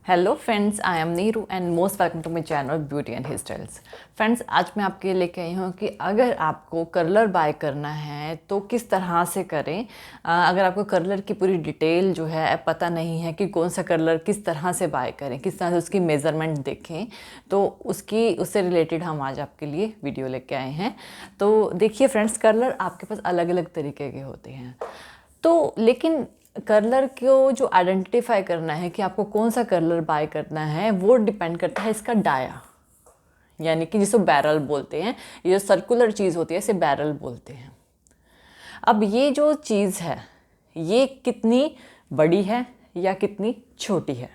Hello friends, I am Neeru and most welcome to my channel beauty and hair styles. Friends, आज मैं आपके लिए लेके आई हूँ कि अगर आपको कर्लर बाय करना है तो किस तरह से करें। अगर आपको कर्लर की पूरी डिटेल जो है पता नहीं है कि कौन सा कर्लर किस तरह से बाय करें, किस तरह से उसकी मेज़रमेंट देखें, तो उससे रिलेटेड हम आज आपके लिए वीडियो लेके आए हैं। तो देखिए फ्रेंड्स, कर्लर आपके पास अलग अलग तरीके के होते हैं, तो लेकिन कर्लर को जो आइडेंटिफाई करना है कि आपको कौन सा कर्लर बाय करना है वो डिपेंड करता है इसका डाया, यानी कि जिसको बैरल बोलते हैं। ये जो सर्कुलर चीज़ होती है इसे बैरल बोलते हैं। अब ये जो चीज़ है ये कितनी बड़ी है या कितनी छोटी है,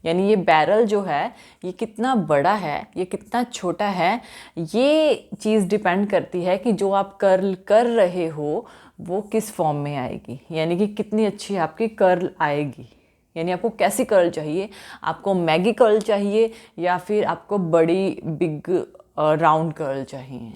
यानी ये बैरल जो है ये कितना बड़ा है ये कितना छोटा है, ये चीज़ डिपेंड करती है कि जो आप कर्ल कर रहे हो वो किस फॉर्म में आएगी, यानी कि कितनी अच्छी आपकी कर्ल आएगी। यानी आपको कैसी कर्ल चाहिए, आपको मैगी कर्ल चाहिए या फिर आपको बड़ी बिग राउंड कर्ल चाहिए,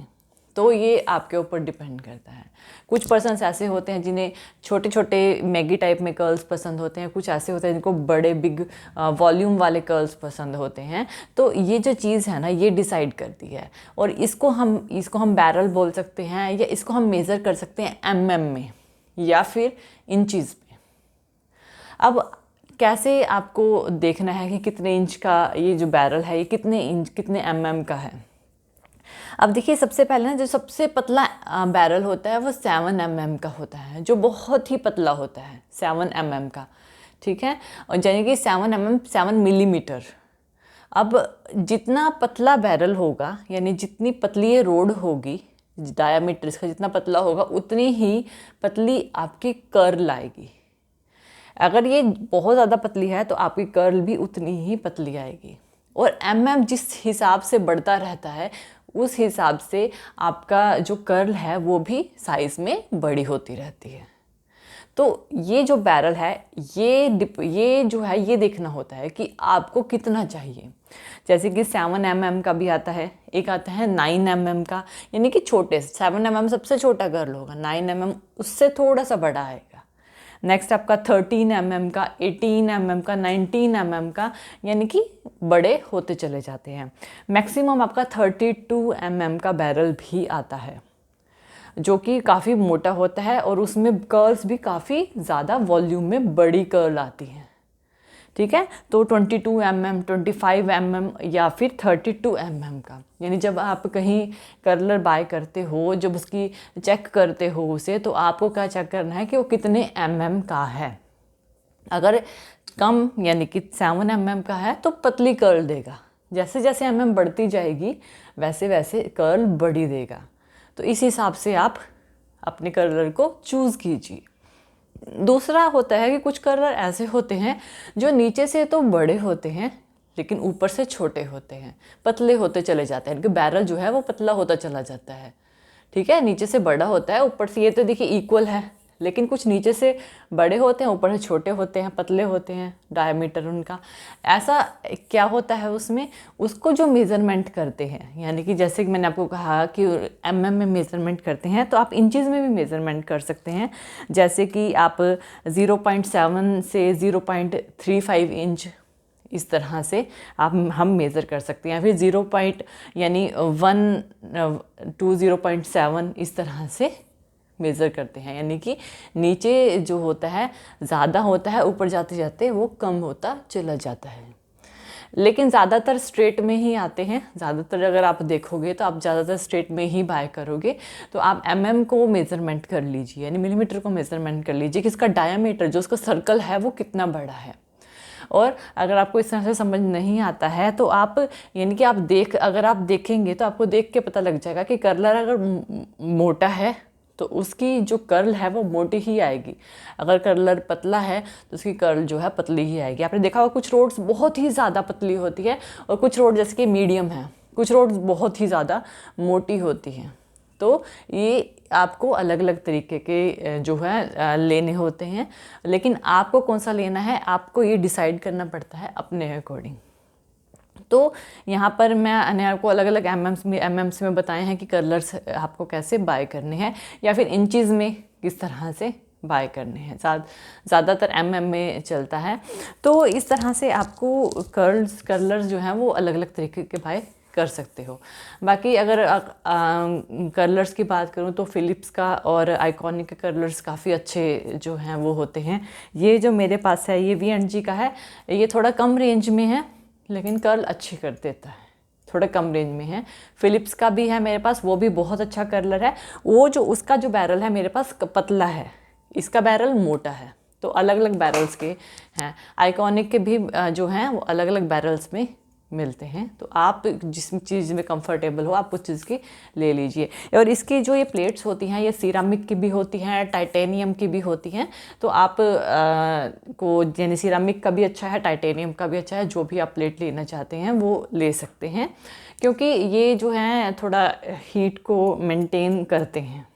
तो ये आपके ऊपर डिपेंड करता है। कुछ पर्सन्स ऐसे होते हैं जिन्हें छोटे छोटे मैगी टाइप में कर्ल्स पसंद होते हैं, कुछ ऐसे होते हैं जिनको बड़े बिग वॉल्यूम वाले कर्ल्स पसंद होते हैं। तो ये जो चीज़ है ना ये डिसाइड करती है, और इसको हम बैरल बोल सकते हैं या इसको हम मेज़र कर सकते हैं एमएम में या फिर इंचज़ में। अब कैसे आपको देखना है कि कितने इंच का ये जो बैरल है ये कितने एमएम का है। अब देखिए, सबसे पहले ना जो सबसे पतला बैरल होता है वो 7 mm का होता है, जो बहुत ही पतला होता है 7 mm का, ठीक है। और यानी कि 7 mm 7 mm। अब जितना पतला बैरल होगा, यानी जितनी पतली ये रोड होगी, डायामीटर इसका जितना पतला होगा उतनी ही पतली आपकी कर्ल आएगी। अगर ये बहुत ज़्यादा पतली है तो आपकी कर्ल भी उतनी ही पतली आएगी। और एमएम जिस हिसाब से बढ़ता रहता है उस हिसाब से आपका जो कर्ल है वो भी साइज़ में बड़ी होती रहती है। तो ये जो बैरल है ये जो है ये देखना होता है कि आपको कितना चाहिए। जैसे कि 7 mm का भी आता है, एक आता है 9 mm का, यानी कि छोटे 7 mm सबसे छोटा कर्ल होगा, 9 mm उससे थोड़ा सा बड़ा आएगा। नेक्स्ट आपका 13 mm का, 18 mm का, 19 mm का, यानी कि बड़े होते चले जाते हैं। मैक्सिमम आपका 32 mm का बैरल भी आता है, जो कि काफ़ी मोटा होता है और उसमें कर्ल्स भी काफ़ी ज़्यादा वॉल्यूम में बड़ी कर्ल आती हैं, ठीक है। तो 22 mm, 25 mm या फिर 32 mm का, यानी जब आप कहीं कर्लर बाय करते हो, जब उसकी चेक करते हो उसे, तो आपको क्या चेक करना है कि वो कितने का है। अगर कम यानी कि 7 mm का है तो पतली कर्ल देगा, जैसे जैसे बढ़ती जाएगी वैसे वैसे कर्ल बड़ी देगा। तो इस हिसाब से आप अपने कर्लर को चूज़ कीजिए। दूसरा होता है कि कुछ कर्लर ऐसे होते हैं जो नीचे से तो बड़े होते हैं लेकिन ऊपर से छोटे होते हैं, पतले होते चले जाते हैं, इनका बैरल जो है वो पतला होता चला जाता है, ठीक है। नीचे से बड़ा होता है, ऊपर से, ये तो देखिए इक्वल है, लेकिन कुछ नीचे से बड़े होते हैं, ऊपर से छोटे होते हैं, पतले होते हैं डायमीटर उनका। ऐसा क्या होता है उसमें, उसको जो मेज़रमेंट करते हैं, यानी कि जैसे कि मैंने आपको कहा कि एमएम में मेज़रमेंट करते हैं, तो आप इंचज़ में भी मेज़रमेंट कर सकते हैं। जैसे कि आप 0.7 से 0.35 इंच इस तरह से हम मेज़र कर सकते हैं, या फिर 0 पॉइंट यानी 1 to 0.7 इस तरह से मेज़र करते हैं। यानी कि नीचे जो होता है ज़्यादा होता है, ऊपर जाते जाते वो कम होता चला जाता है। लेकिन ज़्यादातर स्ट्रेट में ही आते हैं, ज़्यादातर अगर आप देखोगे तो आप ज़्यादातर स्ट्रेट में ही बाय करोगे। तो आप एमएम को मेज़रमेंट कर लीजिए, यानी मिलीमीटर को मेज़रमेंट कर लीजिए कि इसका डायामीटर जो उसका सर्कल है वो कितना बड़ा है। और अगर आपको इस तरह से समझ नहीं आता है तो आप, यानी कि अगर आप देखेंगे तो आपको देख के पता लग जाएगा कि कर्लर अगर मोटा है तो उसकी जो कर्ल है वो मोटी ही आएगी, अगर कर्लर पतला है तो उसकी कर्ल जो है पतली ही आएगी। आपने देखा होगा कुछ रोड्स बहुत ही ज़्यादा पतली होती है और कुछ रोड जैसे कि मीडियम है, कुछ रोड्स बहुत ही ज़्यादा मोटी होती हैं। तो ये आपको अलग अलग तरीके के जो है लेने होते हैं, लेकिन आपको कौन सा लेना है आपको ये डिसाइड करना पड़ता है अपने अकॉर्डिंग। तो यहाँ पर मैंने आपको अलग अलग एमएम्स में बताए हैं कि कर्लर्स आपको कैसे बाय करने हैं, या फिर इंचज़ में किस तरह से बाय करने हैं। ज़्यादातर में चलता है। तो इस तरह से आपको कलर्स जो हैं वो अलग अलग तरीके के बाय कर सकते हो। बाकी अगर कलर्स की बात करूं तो फ़िलिप्स का और आइकॉनिक के कलर्स काफ़ी अच्छे जो हैं वो होते हैं। ये जो मेरे पास है ये V&G का है, ये थोड़ा कम रेंज में है लेकिन कर्ल अच्छी कर देता है, थोड़ा कम रेंज में है। फ़िलिप्स का भी है मेरे पास, वो भी बहुत अच्छा कलर है। वो जो उसका जो बैरल है मेरे पास पतला है, इसका बैरल मोटा है, तो अलग अलग बैरल्स के हैं। आइकॉनिक के भी जो हैं वो अलग अलग बैरल्स में मिलते हैं। तो आप जिस चीज़ में कंफर्टेबल हो आप उस चीज़ की ले लीजिए। और इसकी जो ये प्लेट्स होती हैं ये सिरामिक की भी होती हैं, टाइटेनियम की भी होती हैं। तो आप को यानी सिरामिक का भी अच्छा है, टाइटेनियम का भी अच्छा है, जो भी आप प्लेट लेना चाहते हैं वो ले सकते हैं, क्योंकि ये जो है थोड़ा हीट को मेंटेन करते हैं,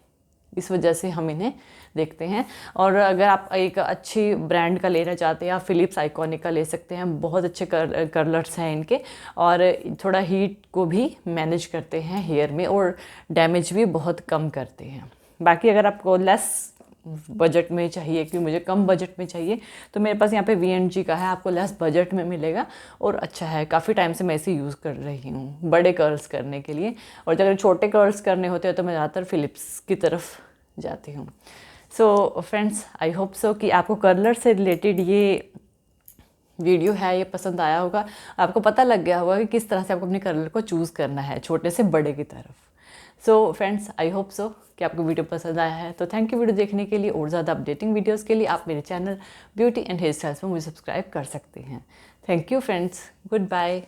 इस वजह से हम इन्हें देखते हैं। और अगर आप एक अच्छी ब्रांड का लेना चाहते हैं, आप फ़िलिप्स आइकॉनिक का ले सकते हैं। बहुत अच्छे कलर्स हैं इनके, और थोड़ा हीट को भी मैनेज करते हैं हेयर में, और डैमेज भी बहुत कम करते हैं। बाकी अगर आपको लेस बजट में चाहिए, कि मुझे कम बजट में चाहिए, तो मेरे पास यहाँ पे V&G का है, आपको लेस बजट में मिलेगा और अच्छा है। काफ़ी टाइम से मैं इसे यूज़ कर रही हूँ बड़े कर्ल्स करने के लिए, और अगर छोटे कर्ल्स करने होते हैं तो मैं ज़्यादातर फ़िलिप्स की तरफ जाती हूँ। So friends, I hope so कि आपको कर्लर से रिलेटेड ये वीडियो है ये पसंद आया होगा, आपको पता लग गया होगा कि किस तरह से आपको अपने कर्लर को चूज़ करना है छोटे से बड़े की तरफ। So friends, I hope so कि आपको वीडियो पसंद आया है। तो थैंक यू वीडियो देखने के लिए। और ज़्यादा अपडेटिंग वीडियोज़ के लिए आप मेरे channel beauty and hair styles में मुझे सब्सक्राइब कर सकते हैं। Thank you friends, good bye.